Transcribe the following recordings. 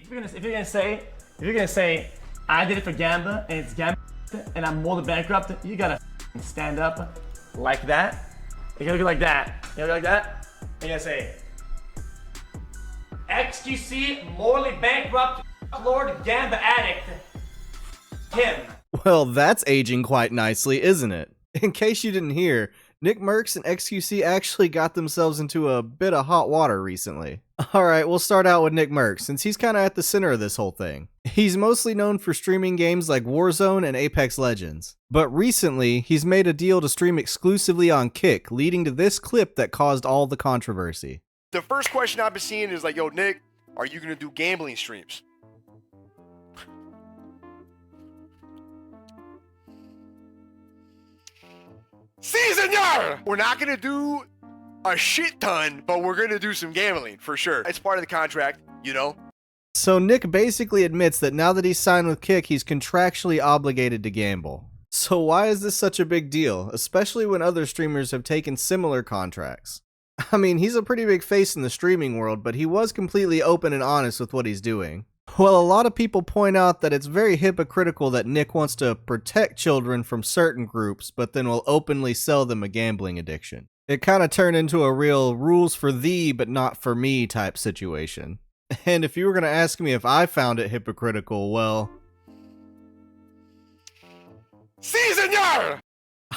if you're gonna say I did it for Gamba and it's Gamba and I'm more than bankrupt, you gotta stand up like that. You gotta go like that. You gotta go like that. You gotta say XQC morally bankrupt Lord Gamba addict. Him. Well, that's aging quite nicely, isn't it? In case you didn't hear, NickMercs and XQC actually got themselves into a bit of hot water recently. Alright, we'll start out with NickMercs, since he's kinda at the center of this whole thing. He's mostly known for streaming games like Warzone and Apex Legends. But recently, he's made a deal to stream exclusively on Kick, leading to this clip that caused all the controversy. The first question I've been seeing is like, yo, Nick, are you gonna do gambling streams? Si, senor! We're not gonna do a shit ton, but we're gonna do some gambling, for sure. It's part of the contract, you know? So Nick basically admits that now that he's signed with Kick, he's contractually obligated to gamble. So why is this such a big deal, especially when other streamers have taken similar contracts? I mean, he's a pretty big face in the streaming world, but he was completely open and honest with what he's doing. Well, a lot of people point out that it's very hypocritical that Nick wants to protect children from certain groups, but then will openly sell them a gambling addiction. It kind of turned into a real rules for thee, but not for me type situation. And if you were going to ask me if I found it hypocritical, well... Si, senor!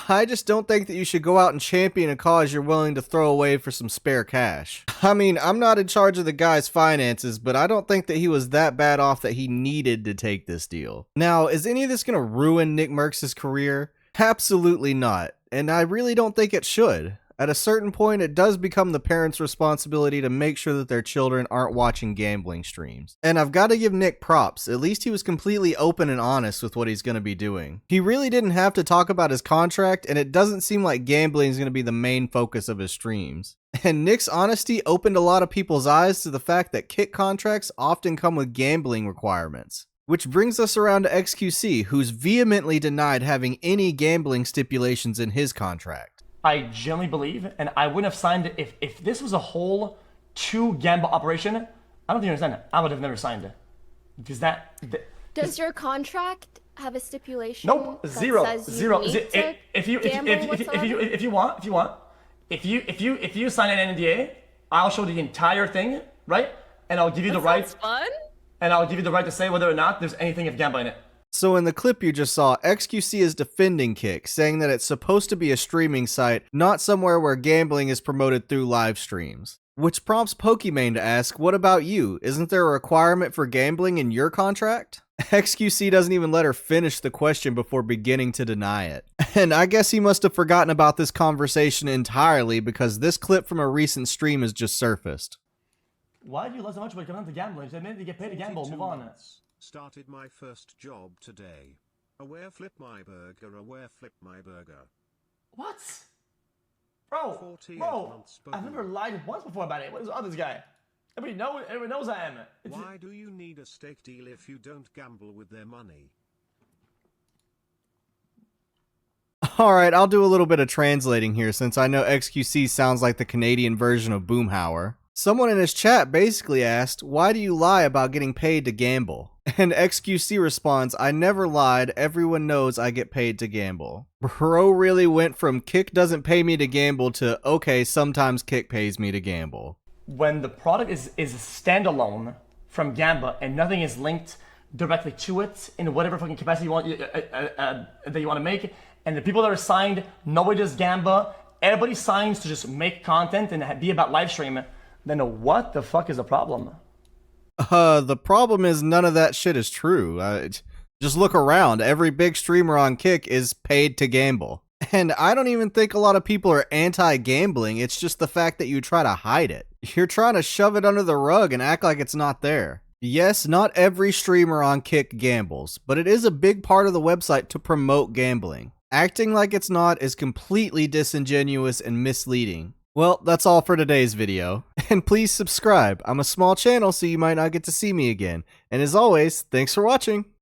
I just don't think that you should go out and champion a cause you're willing to throw away for some spare cash. I mean, I'm not in charge of the guy's finances, but I don't think that he was that bad off that he needed to take this deal. Now, is any of this going to ruin NickMercs' career? Absolutely not, and I really don't think it should. At a certain point, it does become the parents' responsibility to make sure that their children aren't watching gambling streams. And I've got to give Nick props, at least he was completely open and honest with what he's going to be doing. He really didn't have to talk about his contract, and it doesn't seem like gambling is going to be the main focus of his streams. And Nick's honesty opened a lot of people's eyes to the fact that Kick contracts often come with gambling requirements. Which brings us around to XQC, who's vehemently denied having any gambling stipulations in his contract. I genuinely believe, and I wouldn't have signed it if this was a whole two-gamble operation. I don't think you understand it. I would have never signed it. Because Does your contract have a stipulation? Nope, that zero. says you need to If you sign an NDA, I'll show the entire thing, right? And I'll give you the right. Fun? And I'll give you the right to say whether or not there's anything of gambling in it. So in the clip you just saw, XQC is defending Kick, saying that it's supposed to be a streaming site, not somewhere where gambling is promoted through live streams. Which prompts Pokimane to ask, what about you? Isn't there a requirement for gambling in your contract? XQC doesn't even let her finish the question before beginning to deny it. And I guess he must have forgotten about this conversation entirely because this clip from a recent stream has just surfaced. Why do you love so much when it comes to gambling? You get paid to gamble, move on. Started my first job today. Aware flip my burger, aware flip my burger. What? Bro, I've never lied once before about it. What is this guy? Everybody knows I am. Why do you need a steak deal if you don't gamble with their money? Alright, I'll do a little bit of translating here since I know XQC sounds like the Canadian version of Boomhauer. Someone in his chat basically asked, why do you lie about getting paid to gamble? And XQC responds, I never lied, everyone knows I get paid to gamble. Bro really went from Kick doesn't pay me to gamble to okay, sometimes Kick pays me to gamble. When the product is standalone from Gamba and nothing is linked directly to it in whatever fucking capacity you want that you want to make, and the people that are signed, nobody does Gamba, everybody signs to just make content and be about live stream, then what the fuck is the problem? The problem is none of that shit is true. Just look around. Every big streamer on Kick is paid to gamble. And I don't even think a lot of people are anti-gambling. It's just the fact that you try to hide it. You're trying to shove it under the rug and act like it's not there. Yes, not every streamer on Kick gambles, but it is a big part of the website to promote gambling. Acting like it's not is completely disingenuous and misleading. Well, that's all for today's video. And please subscribe. I'm a small channel, so you might not get to see me again. And as always, thanks for watching.